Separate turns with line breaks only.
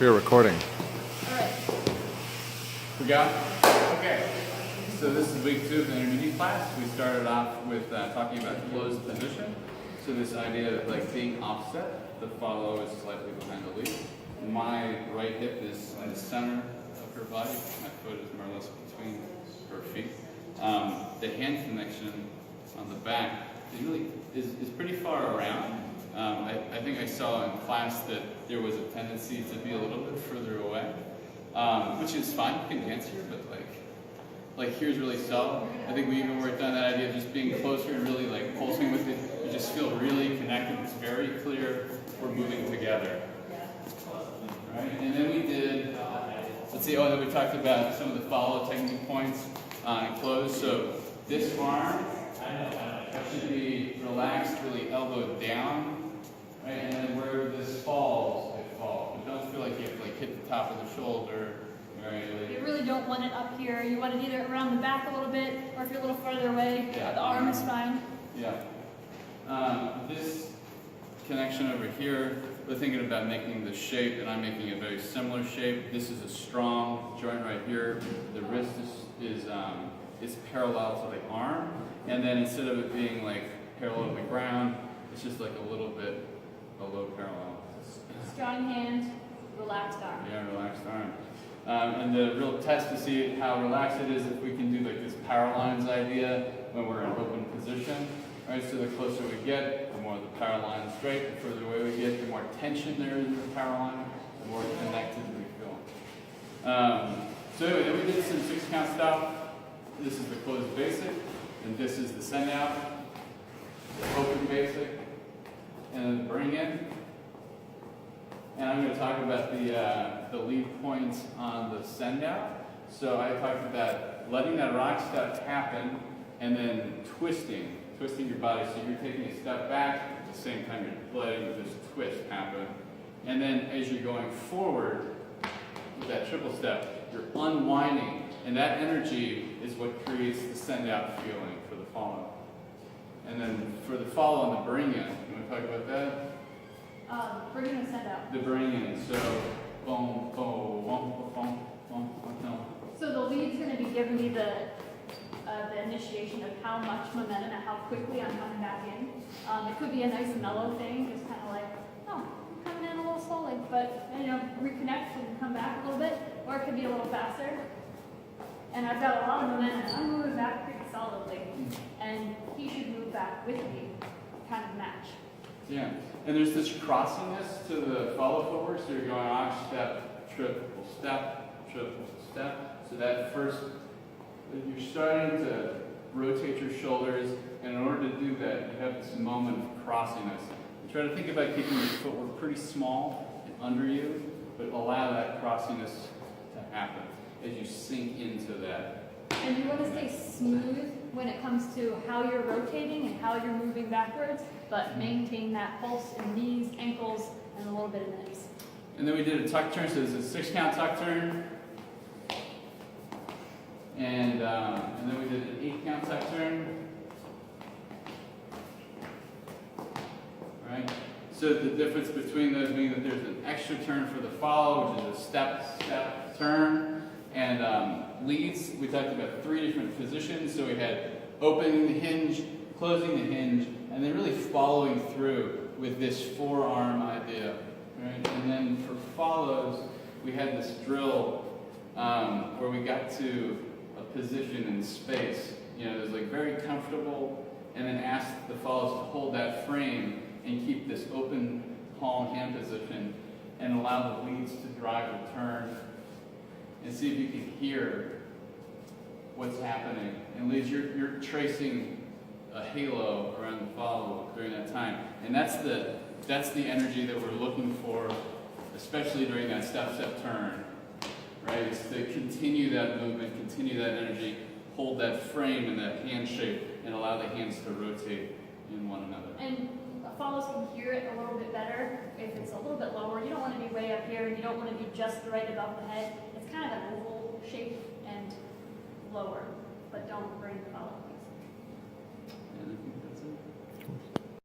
We are recording.
All right.
We go? Okay. So this is week 2 of the intermediate class. We started off with talking about closed position. So this idea of like being offset, the follow is slightly behind the lead. My right hip is in the center of her body. My foot is more or less between her feet. The hand connection on the back is pretty far around. I think I saw in class that there was a tendency to be a little bit further away, which is fine. You can dance here, but like here's really solid. I think we even worked on that idea of just being closer and really like pulsing with it. You just feel really connected. It's very clear we're moving together. Right? And then we did, then we talked about some of the follow technique points and close. So this arm should be relaxed, really elbow down, right? And then where this falls, it falls. You don't feel like you have to like hit the top of the shoulder. Right?
You really don't want it up here. You want it either around the back a little bit, or if you're a little further away, the arm is fine.
Yeah. This connection over here, we're thinking about making the shape, and I'm making a very similar shape. This is a strong joint right here. The wrist is parallel to the arm, and then instead of it being like parallel to the ground, it's just like a little bit below parallel.
Strong hand, relaxed arm.
Yeah, relaxed arm. And the real test to see how relaxed it is if we can do like this power lines idea when we're in open position. Right, so the closer we get, the more the power line is straight. The further away we get, the more tension there is in the power line, the more connected we feel. So anyway, then we did some 6-count stop. This is the closed basic, and this is the send out, the open basic, and then the bring in. And I'm going to talk about the lead points on the send out. So I talked about letting that rock step happen, and then twisting your body. So you're taking a step back, at the same time you're letting this twist happen. And then as you're going forward with that triple step, you're unwinding. And that energy is what creates the send out feeling for the follow. And then for the follow and the bring in, you want to talk about that?
Bring in and send out.
The bring in. So, boom, boom, boom, boom, boom, boom.
So the lead's going to be giving me the initiation of how much momentum and how quickly I'm coming back in. It could be a nice mellow thing, just kind of like, oh, I'm coming in a little slowly, but reconnect and come back a little bit, or it could be a little faster. And I've got a lot of momentum. I'm moving back pretty solidly, and he should move back with me, kind of match.
Yeah, and there's this crossiness to the follow forward, so you're going off step, triple step, triple step. So that first, you're starting to rotate your shoulders, and in order to do that, you have this moment of crossiness. You try to think about keeping your footwork pretty small and under you, but allow that crossiness to happen as you sink into that.
And you want to stay smooth when it comes to how you're rotating and how you're moving backwards, but maintain that pulse in knees, ankles, and a little bit in the hips.
And then we did a tuck turn, so there's a 6-count tuck turn. And then we did an 8-count tuck turn. Right? So the difference between those being that there's an extra turn for the follow, which is a step, step, turn. And leads, we talked about 3 different positions. So we had opening the hinge, closing the hinge, and then really following through with this forearm idea. Right? And then for follows, we had this drill where we got to a position in space. It was like very comfortable, and then asked the follows to hold that frame and keep this open palm hand position and allow the leads to drive the turn. And see if you can hear what's happening. And leads, you're tracing a halo around the follow during that time. And that's the energy that we're looking for, especially during that step turn. Right? It's to continue that movement, continue that energy, hold that frame in that hand shape, and allow the hands to rotate in one another.
And follows can hear it a little bit better if it's a little bit lower. You don't want to be way up here, and you don't want to be just right above the head. It's kind of an oval shape and lower, but don't bring the follow, please.